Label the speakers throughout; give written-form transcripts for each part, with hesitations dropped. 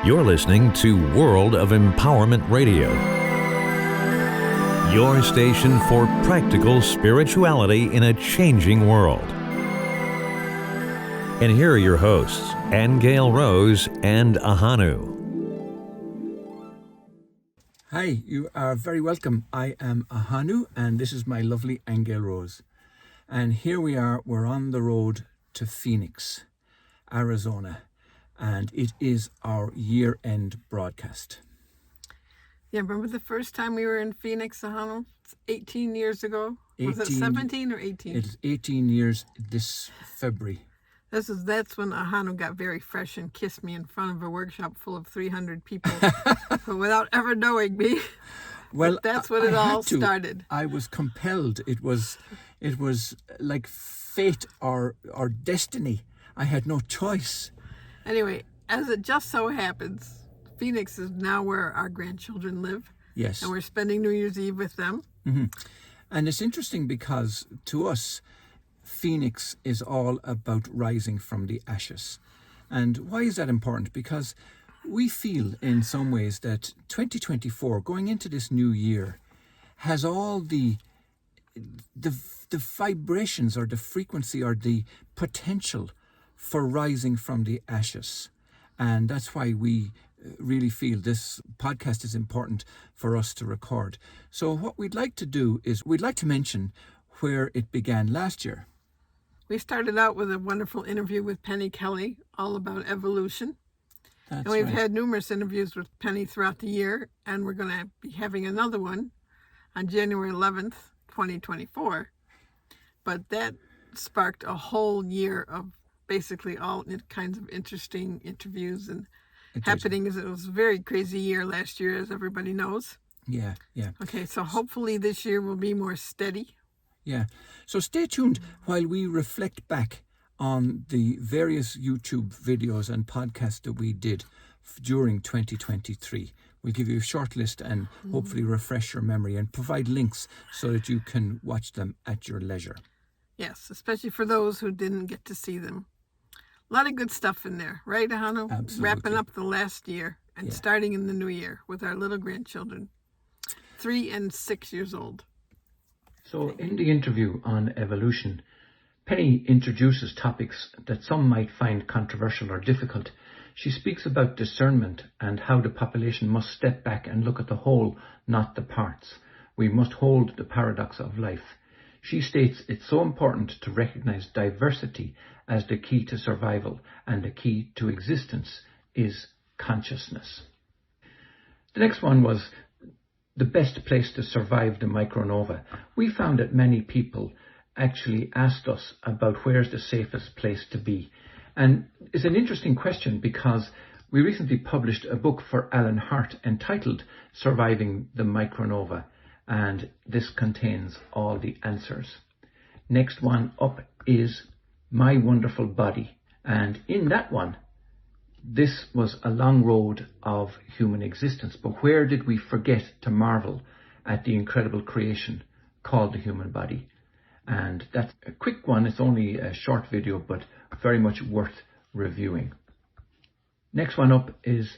Speaker 1: You're listening to World of Empowerment Radio, your station for practical spirituality in a changing world. And here are your hosts, Aingeal Rose and Ahonu.
Speaker 2: Hi, you are very welcome. I am Ahonu, and this is my lovely Aingeal Rose. And here we are, we're on the road to Phoenix, Arizona, and it is our year-end broadcast.
Speaker 3: Yeah, remember the first time we were in Phoenix, Ahonu? 18 years ago? Was it 17 or 18?
Speaker 2: It's 18 years this February.
Speaker 3: That's when Ahonu got very fresh and kissed me in front of a workshop full of 300 people without ever knowing me.
Speaker 2: Well,
Speaker 3: but that's when it all started.
Speaker 2: I was compelled. It was like fate or destiny. I had no choice.
Speaker 3: Anyway, as it just so happens, Phoenix is now where our grandchildren live.
Speaker 2: Yes.
Speaker 3: And we're spending New Year's Eve with them.
Speaker 2: Mm-hmm. And it's interesting because to us, Phoenix is all about rising from the ashes. And why is that important? Because we feel in some ways that 2024, going into this new year, has all the vibrations or the frequency or the potential for rising from the ashes. And that's why we really feel this podcast is important for us to record. So what we'd like to do is we'd like to mention where it began last year.
Speaker 3: We started out with a wonderful interview with Penny Kelly, all about evolution.
Speaker 2: That's
Speaker 3: and we've
Speaker 2: right.
Speaker 3: had numerous interviews with Penny throughout the year, and we're going to be having another one on January 11th, 2024. But that sparked a whole year of basically all kinds of interesting interviews and happenings. It was a very crazy year last year, as everybody knows.
Speaker 2: Yeah.
Speaker 3: Okay, so hopefully this year will be more steady.
Speaker 2: Yeah. So stay tuned while we reflect back on the various YouTube videos and podcasts that we did during 2023. We'll give you a short list and hopefully refresh your memory and provide links so that you can watch them at your leisure.
Speaker 3: Yes, especially for those who didn't get to see them. A lot of good stuff in there, right, Ahonu?
Speaker 2: Absolutely.
Speaker 3: Wrapping up the last year and starting in the new year with our little grandchildren, 3 and 6 years old.
Speaker 2: So in the interview on evolution, Penny introduces topics that some might find controversial or difficult. She speaks about discernment and how the population must step back and look at the whole, not the parts. We must hold the paradox of life. She states it's so important to recognize diversity as the key to survival, and the key to existence is consciousness. The next one was the best place to survive the micronova. We found that many people actually asked us about where's the safest place to be. And it's an interesting question because we recently published a book for Alan Hart entitled Surviving the Micronova, and this contains all the answers. Next one up is My Wonderful Body. And in that one, this was a long road of human existence. But where did we forget to marvel at the incredible creation called the human body? And that's a quick one. It's only a short video, but very much worth reviewing. Next one up is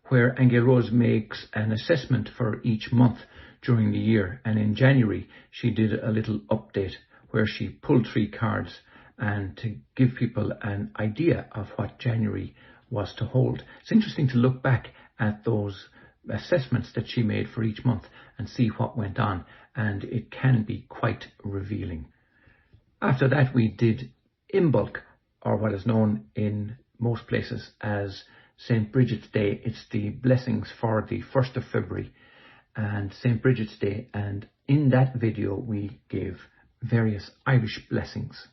Speaker 2: where Aingeal Rose makes an assessment for each month during the year. And in January, she did a little update where she pulled 3 cards and to give people an idea of what January was to hold. It's interesting to look back at those assessments that she made for each month and see what went on, and it can be quite revealing. After that, we did Imbolc, or what is known in most places as St. Bridget's Day. It's the blessings for the 1st of February and St. Bridget's Day, and in that video we gave various Irish blessings.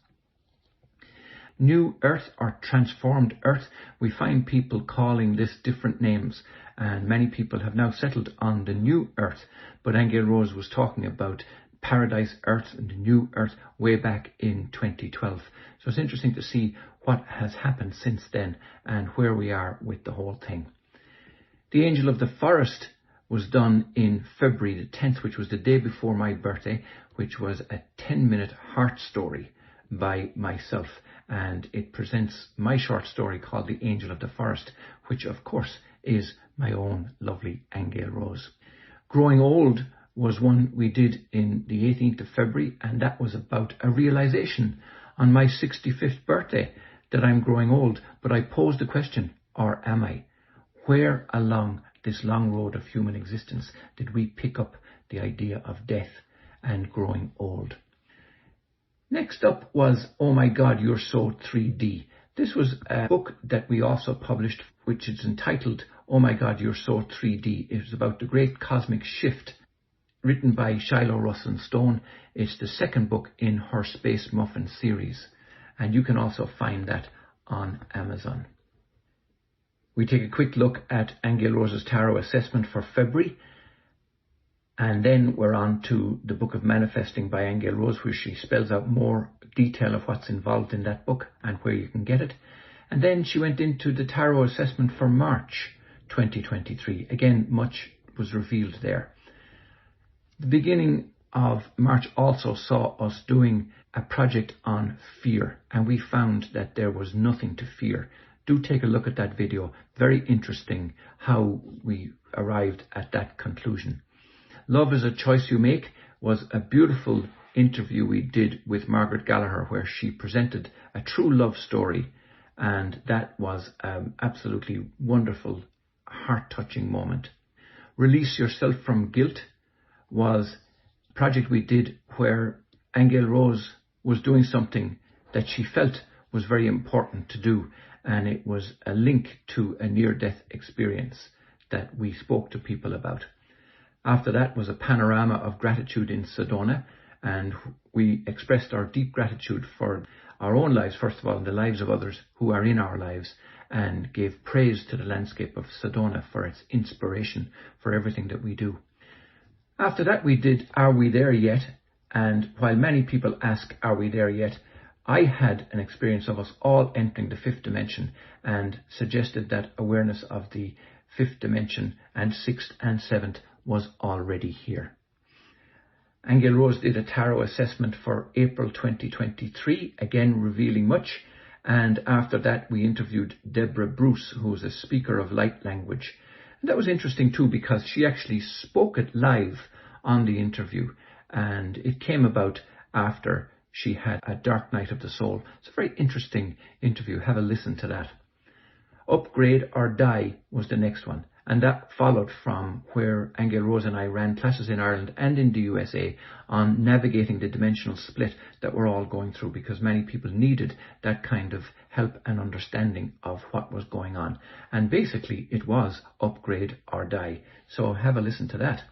Speaker 2: New Earth or transformed Earth, we find people calling this different names, and many people have now settled on the New Earth, but Aingeal Rose was talking about Paradise Earth and the New Earth way back in 2012. So it's interesting to see what has happened since then and where we are with the whole thing. The Angel of the Forest was done in February the 10th, which was the day before my birthday, which was a 10-minute heart story by myself, and it presents my short story called The Angel of the Forest, which of course is my own lovely Aingeal Rose. Growing Old was one we did in the 18th of February, and that was about a realization on my 65th birthday that I'm growing old. But I posed the question, or am I? Where along this long road of human existence did we pick up the idea of death and growing old? Next up was Oh My God, You're So 3D. This was a book that we also published, which is entitled Oh My God, You're So 3D. It was about the great cosmic shift, written by Shiloh Russell Stone. It's the second book in her Space Muffin series, and you can also find that on Amazon. We take a quick look at Aingeal Rose's Tarot assessment for February, and then we're on to the Book of Manifesting by Aingeal Rose, where she spells out more detail of what's involved in that book and where you can get it. And then she went into the Tarot assessment for March 2023. Again, much was revealed there. The beginning of March also saw us doing a project on fear, and we found that there was nothing to fear. Do take a look at that video. Very interesting how we arrived at that conclusion. Love is a Choice You Make was a beautiful interview we did with Margaret Gallagher, where she presented a true love story, and that was an absolutely wonderful, heart-touching moment. Release Yourself from Guilt was a project we did where Aingeal Rose was doing something that she felt was very important to do, and it was a link to a near-death experience that we spoke to people about. After that was a panorama of gratitude in Sedona, and we expressed our deep gratitude for our own lives, first of all, and the lives of others who are in our lives, and gave praise to the landscape of Sedona for its inspiration for everything that we do. After that we did Are We There Yet? And while many people ask, are we there yet? I had an experience of us all entering the fifth dimension and suggested that awareness of the fifth dimension and sixth and seventh was already here. Aingeal Rose did a tarot assessment for April 2023, again revealing much. And after that we interviewed Deborah Bruce, who is a speaker of light language. And that was interesting too, because she actually spoke it live on the interview, and it came about after she had a dark night of the soul. It's a very interesting interview. Have a listen to that. Upgrade or Die was the next one, and that followed from where Aingeal Rose and I ran classes in Ireland and in the USA on navigating the dimensional split that we're all going through, because many people needed that kind of help and understanding of what was going on. And basically it was upgrade or die. So have a listen to that.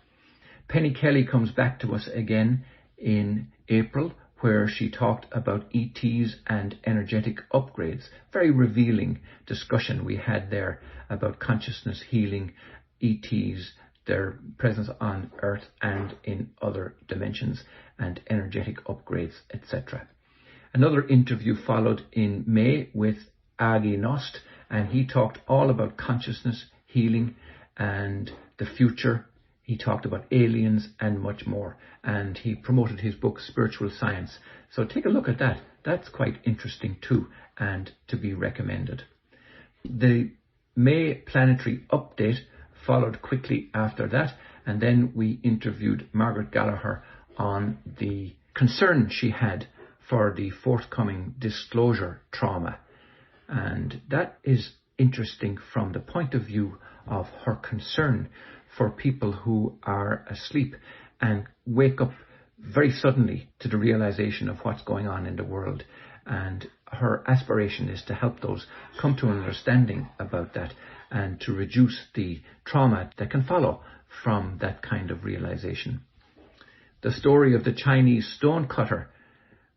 Speaker 2: Penny Kelly comes back to us again in April, where she talked about ETs and energetic upgrades. Very revealing discussion we had there about consciousness healing, ETs, their presence on Earth and in other dimensions, and energetic upgrades, etc. Another interview followed in May with Nost, and he talked all about consciousness, healing, and the future. He talked about aliens and much more, and he promoted his book Spiritual Science. So take a look at that. That's quite interesting too, and to be recommended. The May planetary update followed quickly after that, and then we interviewed Margaret Gallagher on the concern she had for the forthcoming disclosure trauma. And that is interesting from the point of view of her concern for people who are asleep and wake up very suddenly to the realization of what's going on in the world. And her aspiration is to help those come to an understanding about that and to reduce the trauma that can follow from that kind of realization. The story of the Chinese stonecutter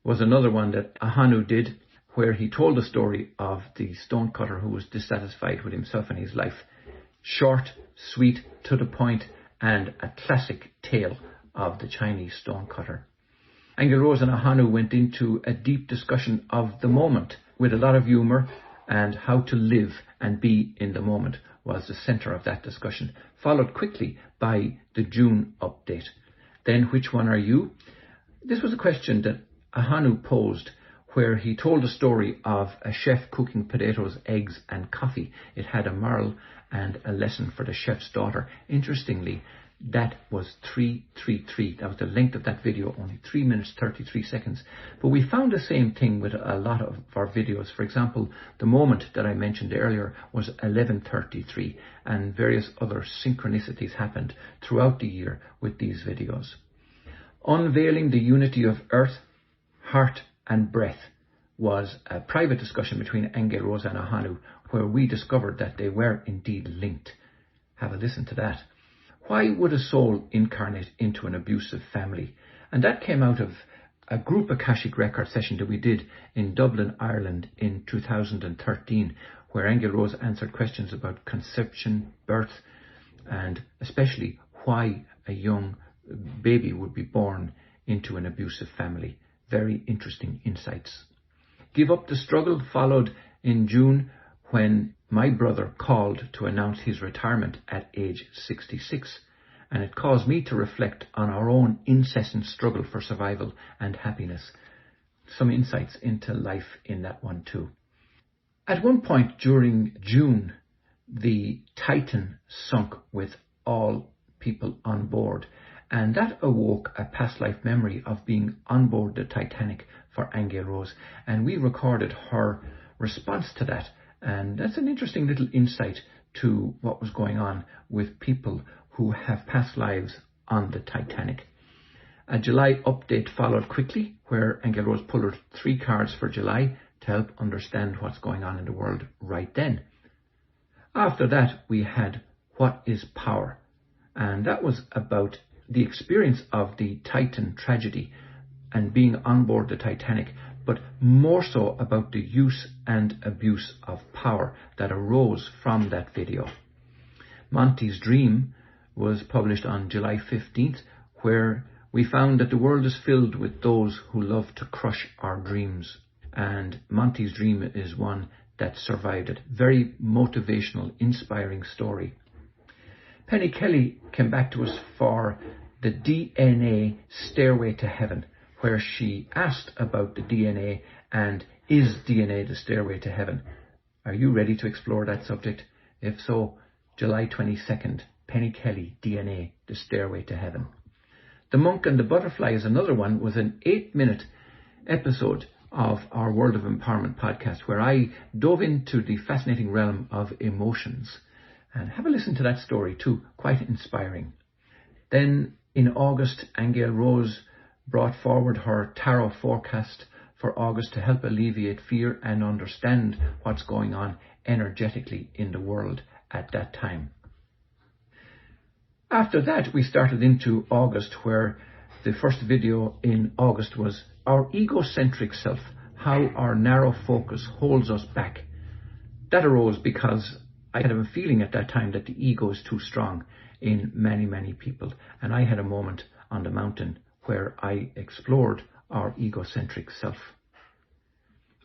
Speaker 2: was another one that Ahonu did, where he told the story of the stonecutter who was dissatisfied with himself and his life. Short, sweet, to the point, and a classic tale of the Chinese stonecutter. Aingeal Rose and Ahonu went into a deep discussion of the moment with a lot of humour, and how to live and be in the moment was the centre of that discussion, followed quickly by the June update. Then, which one are you? This was a question that Ahonu posed where he told a story of a chef cooking potatoes, eggs and coffee. It had a moral and a lesson for the chef's daughter. Interestingly, that was 333. That was the length of that video, only 3 minutes 33 seconds. But we found the same thing with a lot of our videos. For example, the moment that I mentioned earlier was 11:33, and various other synchronicities happened throughout the year with these videos. Unveiling the unity of earth, heart and breath was a private discussion between Aingeal Rose and Ahonu, where we discovered that they were indeed linked. Have a listen to that. Why would a soul incarnate into an abusive family? And that came out of a group Akashic record session that we did in Dublin, Ireland in 2013, where Aingeal Rose answered questions about conception, birth, and especially why a young baby would be born into an abusive family. Very interesting insights. Give Up the Struggle followed in June, when my brother called to announce his retirement at age 66, and it caused me to reflect on our own incessant struggle for survival and happiness. Some insights into life in that one too. At one point during June, the Titan sunk with all people on board, and that awoke a past life memory of being on board the Titanic for Aingeal Rose, and we recorded her response to that. And that's an interesting little insight to what was going on with people who have past lives on the Titanic. A July update followed quickly, where Aingeal Rose pulled her 3 cards for July to help understand what's going on in the world right then. After that, we had What is Power? And that was about the experience of the Titan tragedy and being on board the Titanic, but more so about the use and abuse of power that arose from that video. Monty's Dream was published on July 15th, where we found that the world is filled with those who love to crush our dreams. And Monty's Dream is one that survived it. Very motivational, inspiring story. Penny Kelly came back to us for the DNA Stairway to Heaven, where she asked about the DNA and is DNA the stairway to heaven? Are you ready to explore that subject? If so, July 22nd, Penny Kelly, DNA, the stairway to heaven. The Monk and the Butterfly is another one, with an 8-minute episode of our World of Empowerment podcast, where I dove into the fascinating realm of emotions. And have a listen to that story too, quite inspiring. Then in August, Aingeal Rose brought forward her tarot forecast for August to help alleviate fear and understand what's going on energetically in the world at that time. After that, we started into August, where the first video in August was Our Egocentric Self, How Our Narrow Focus Holds Us Back. That arose because I had a feeling at that time that the ego is too strong in many, many people. And I had a moment on the mountain where I explored our egocentric self.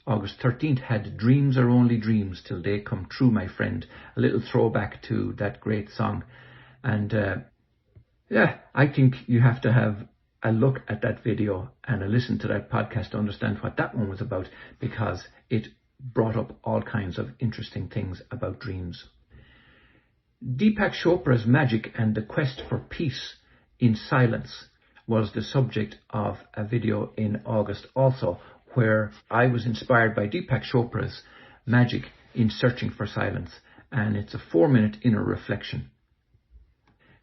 Speaker 2: August 13th had Dreams Are Only Dreams Till They Come True, my friend. A little throwback to that great song. And I think you have to have a look at that video and a listen to that podcast to understand what that one was about, because it brought up all kinds of interesting things about dreams. Deepak Chopra's Magic and the Quest for Peace in Silence was the subject of a video in August also, where I was inspired by Deepak Chopra's Magic in Searching for Silence, and it's a 4-minute inner reflection.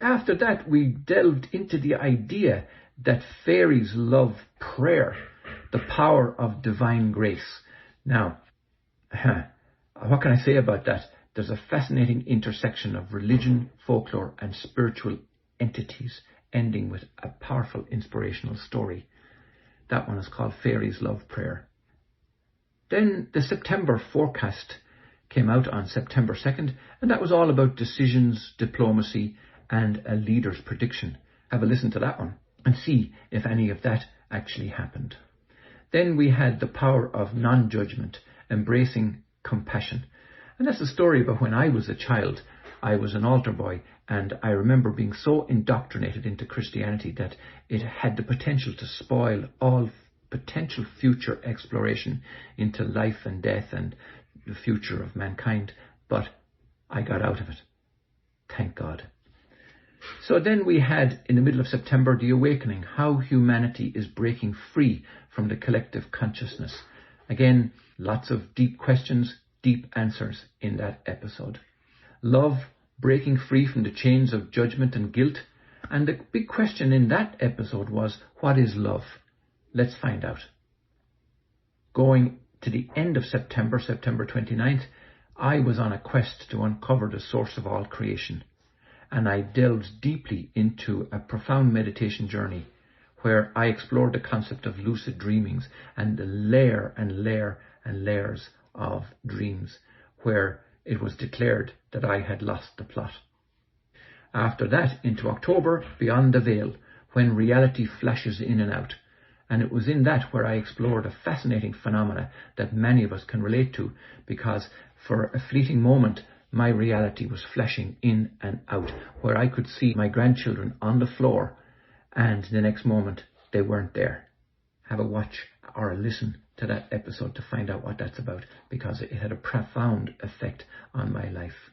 Speaker 2: After that, we delved into the idea that fairies love prayer, the power of divine grace. Now, what can I say about that? There's a fascinating intersection of religion, folklore, and spiritual entities, ending with a powerful inspirational story. That one is called Fairies Love Prayer. Then the September forecast came out on September 2nd, and that was all about decisions, diplomacy, and a leader's prediction. Have a listen to that one and see if any of that actually happened. Then we had the power of non-judgment, embracing compassion. And that's a story about when I was a child. I was an altar boy, and I remember being so indoctrinated into Christianity that it had the potential to spoil all potential future exploration into life and death and the future of mankind, but I got out of it. Thank God. So then we had, in the middle of September, The Awakening, how humanity is breaking free from the collective consciousness. Again, lots of deep questions, deep answers in that episode. Love, breaking free from the chains of judgment and guilt. And the big question in that episode was, what is love? Let's find out. Going to the end of September, September 29th, I was on a quest to uncover the source of all creation. And I delved deeply into a profound meditation journey where I explored the concept of lucid dreamings and the layer and layers of dreams where it was declared that I had lost the plot. After that, into October, Beyond the Veil, when reality flashes in and out. And it was in that where I explored a fascinating phenomena that many of us can relate to, because for a fleeting moment, my reality was flashing in and out, where I could see my grandchildren on the floor, and the next moment they weren't there. Have a watch or a listen to that episode to find out what that's about, because it had a profound effect on my life.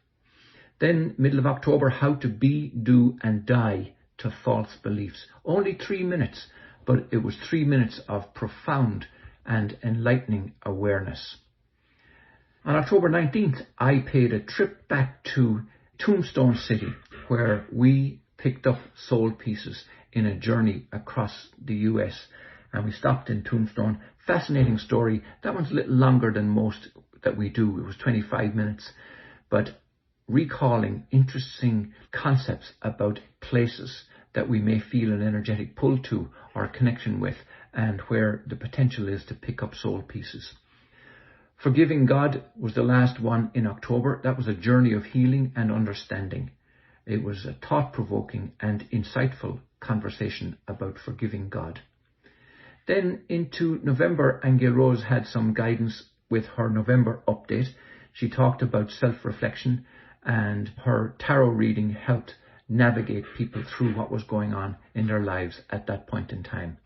Speaker 2: Then, middle of October, How to Be, Do and Die to False Beliefs. Only 3 minutes, but it was 3 minutes of profound and enlightening awareness. On October 19th, I paid a trip back to Tombstone City, where we picked up soul pieces in a journey across the US. And we stopped in Tombstone. Fascinating story. That one's a little longer than most that we do. It was 25 minutes. But recalling interesting concepts about places that we may feel an energetic pull to or connection with, and where the potential is to pick up soul pieces. Forgiving God was the last one in October. That was a journey of healing and understanding. It was a thought-provoking and insightful conversation about forgiving God. Then into November, Aingeal Rose had some guidance with her November update. She talked about self-reflection, and her tarot reading helped navigate people through what was going on in their lives at that point in time.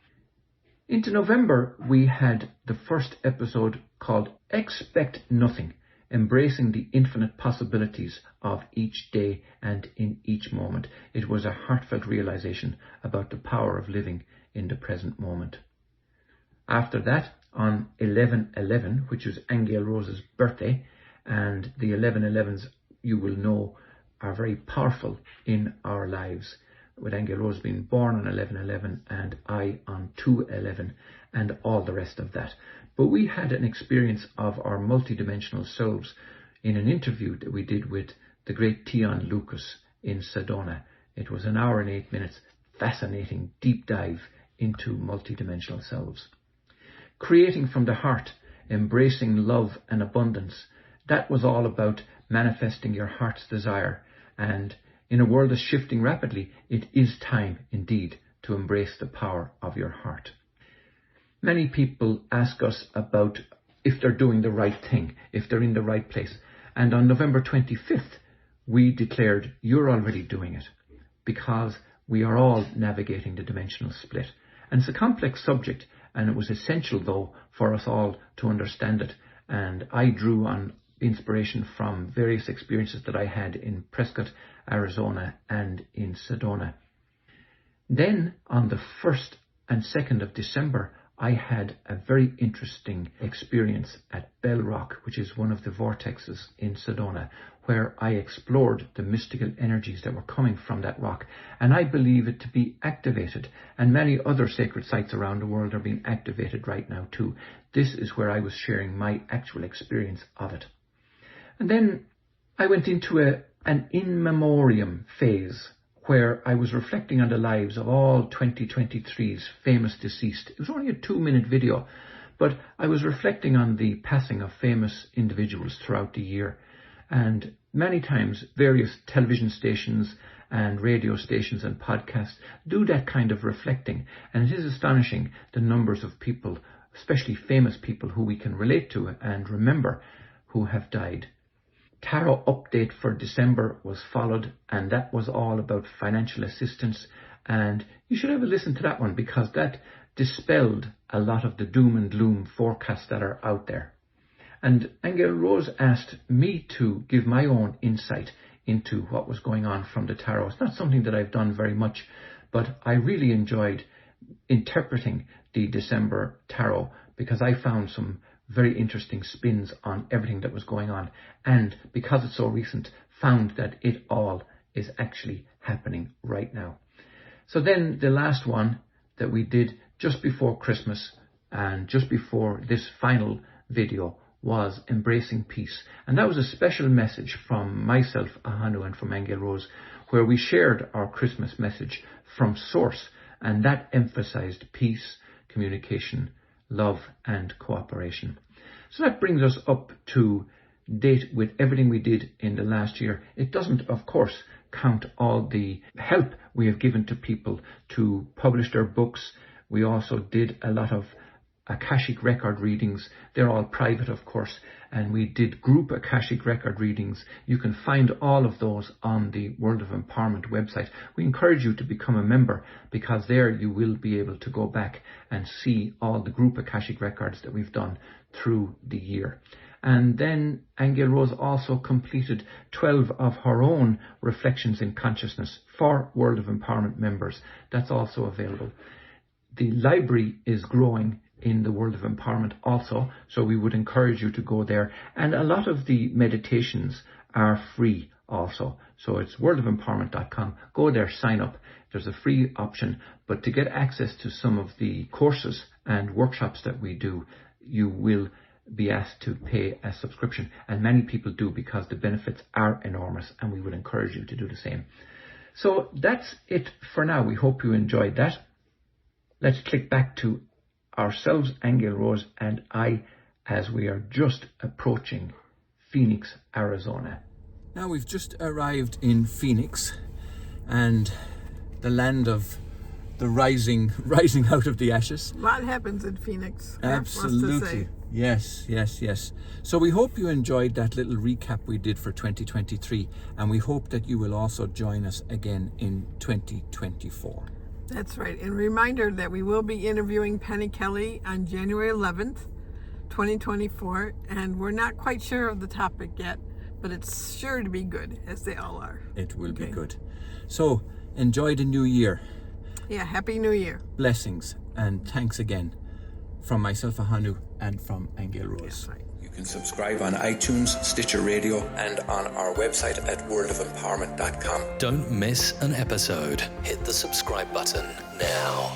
Speaker 2: Into November, we had the first episode called Expect Nothing, Embracing the Infinite Possibilities of Each Day and in Each Moment. It was a heartfelt realization about the power of living in the present moment. After that, on 11/11, which is Aingeal Rose's birthday, and the 11/11s, you will know, are very powerful in our lives, with Aingeal Rose being born on 11/11 and I on 2/11 and all the rest of that. But we had an experience of our multidimensional selves in an interview that we did with the great Tion Lucas in Sedona. It was an hour and 8 minutes, fascinating deep dive into multidimensional selves. Creating from the heart, embracing love and abundance. That was all about manifesting your heart's desire. And in a world that's shifting rapidly, it is time indeed to embrace the power of your heart. Many people ask us about if they're doing the right thing, if they're in the right place. And on November 25th, we declared you're already doing it, because we are all navigating the dimensional split. And it's a complex subject, and it was essential, though, for us all to understand it. And I drew on inspiration from various experiences that I had in Prescott, Arizona, and in Sedona. Then, on the 1st and 2nd of December, I had a very interesting experience at Bell Rock, which is one of the vortexes in Sedona, where I explored the mystical energies that were coming from that rock. And I believe it to be activated, and many other sacred sites around the world are being activated right now too. This is where I was sharing my actual experience of it. And then I went into an in memoriam phase, where I was reflecting on the lives of all 2023's famous deceased. It was only a 2-minute video, but I was reflecting on the passing of famous individuals throughout the year. And many times various television stations and radio stations and podcasts do that kind of reflecting. And it is astonishing the numbers of people, especially famous people who we can relate to and remember, who have died. Tarot update for December was followed, and that was all about financial assistance, and you should have a listen to that one, because that dispelled a lot of the doom and gloom forecasts that are out there. And Aingeal Rose asked me to give my own insight into what was going on from the tarot. It's not something that I've done very much, but I really enjoyed interpreting the December tarot because I found some very interesting spins on everything that was going on, and because it's so recent, found that it all is actually happening right now. So then the last one that we did just before Christmas and just before this final video was Embracing Peace. And that was a special message from myself, Ahonu, and from Aingeal Rose, where we shared our Christmas message from source, and that emphasized peace, communication, love and cooperation. So that brings us up to date with everything we did in the last year. It doesn't, of course, count all the help we have given to people to publish their books. We also did a lot of Akashic record readings. They're all private, of course, and we did group Akashic record readings. You can find all of those on the World of Empowerment website. We encourage you to become a member, because there you will be able to go back and see all the group Akashic records that we've done through the year. And then Aingeal Rose also completed 12 of her own reflections in consciousness for World of Empowerment members. That's also available. The library is growing in the World of Empowerment also, so we would encourage you to go there. And a lot of the meditations are free also. So it's worldofempowerment.com. Go there, sign up. There's a free option. But to get access to some of the courses and workshops that we do, you will be asked to pay a subscription. And many people do, because the benefits are enormous, and we would encourage you to do the same. So that's it for now. We hope you enjoyed that. Let's click back to ourselves, Aingeal Rose and I, as we are just approaching Phoenix, Arizona. Now we've just arrived in Phoenix, and the land of the rising out of the ashes.
Speaker 3: A lot happens in Phoenix.
Speaker 2: Absolutely. Yes. So we hope you enjoyed that little recap we did for 2023, and we hope that you will also join us again in 2024.
Speaker 3: That's right. And reminder that we will be interviewing Penny Kelly on January 11th, 2024. And we're not quite sure of the topic yet, but it's sure to be good, as they all are.
Speaker 2: It will be good. So enjoy the new year.
Speaker 3: Yeah, Happy New Year.
Speaker 2: Blessings, and thanks again from myself, Ahonu, and from Aingeal Rose.
Speaker 3: That's right.
Speaker 4: You can subscribe on iTunes, Stitcher Radio, and on our website at worldofempowerment.com.
Speaker 5: Don't miss an episode. Hit the subscribe button now.